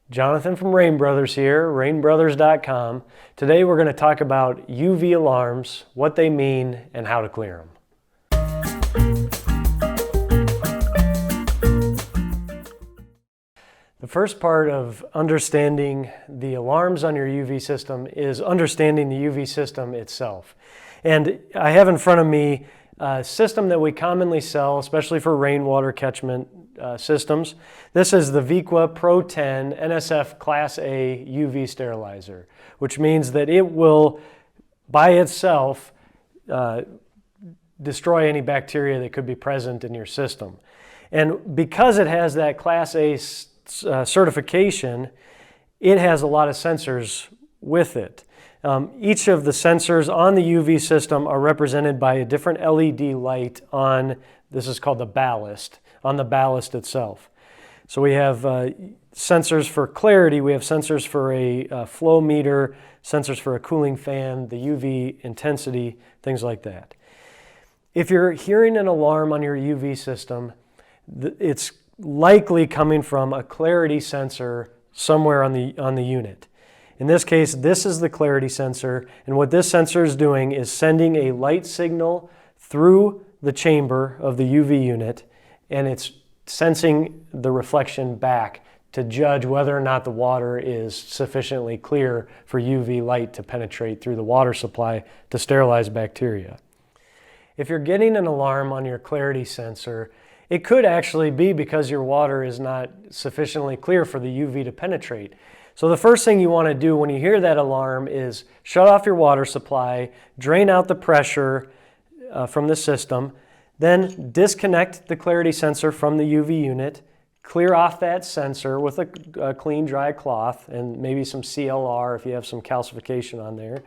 Jonathan from Rain Brothers here, rainbrothers.com. Today we're going to talk about UV alarms, what they mean, and how to clear them. The first part of understanding the alarms on your UV system is understanding the UV system itself. And I have in front of me a system that we commonly sell, especially for rainwater catchment systems. This is the Viqua Pro 10 NSF Class A UV sterilizer, which means that it will, by itself, destroy any bacteria that could be present in your system. And because it has that Class A certification, it has a lot of sensors with it. Each of the sensors on the UV system are represented by a different LED light on, this is called the ballast, on the ballast itself. So we have sensors for clarity, we have sensors for a flow meter, sensors for a cooling fan, the UV intensity, things like that. If you're hearing an alarm on your UV system, it's likely coming from a clarity sensor somewhere on the unit. In this case, this is the clarity sensor, and what this sensor is doing is sending a light signal through the chamber of the UV unit, and it's sensing the reflection back to judge whether or not the water is sufficiently clear for UV light to penetrate through the water supply to sterilize bacteria. If you're getting an alarm on your clarity sensor, it could actually be because your water is not sufficiently clear for the UV to penetrate. So the first thing you want to do when you hear that alarm is shut off your water supply, drain out the pressure from the system, then disconnect the clarity sensor from the UV unit, clear off that sensor with a clean, dry cloth and maybe some CLR if you have some calcification on there.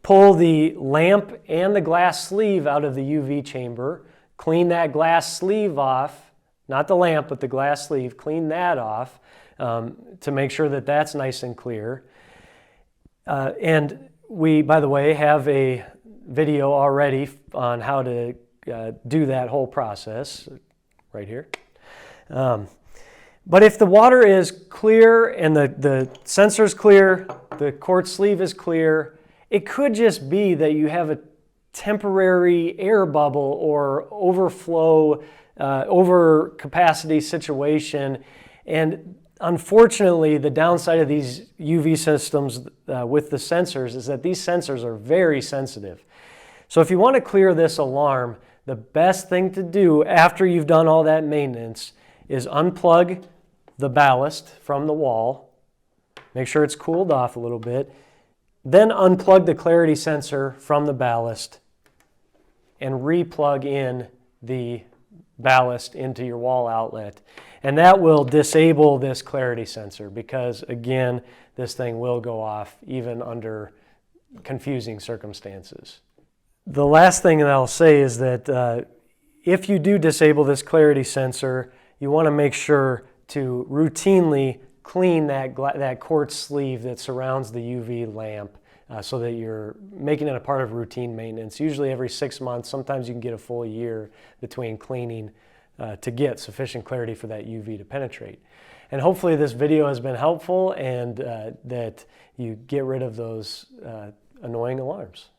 Pull the lamp and the glass sleeve out of the UV chamber, clean that glass sleeve off, not the lamp, but the glass sleeve, clean that off to make sure that that's nice and clear. And we, by the way, have a video already on how to do that whole process right here. But if the water is clear and the sensor is clear, the quart sleeve is clear, it could just be that you have a temporary air bubble or overflow, overcapacity situation. And unfortunately, the downside of these UV systems with the sensors is that these sensors are very sensitive. So if you want to clear this alarm, the best thing to do after you've done all that maintenance is unplug the ballast from the wall, make sure it's cooled off a little bit, then unplug the clarity sensor from the ballast and re-plug in the ballast into your wall outlet. And that will disable this clarity sensor because, again, this thing will go off even under confusing circumstances. The last thing that I'll say is that if you do disable this clarity sensor, you want to make sure to routinely clean that quartz sleeve that surrounds the UV lamp so that you're making it a part of routine maintenance. Usually every 6 months, sometimes you can get a full year between cleaning to get sufficient clarity for that UV to penetrate. And hopefully this video has been helpful and that you get rid of those annoying alarms.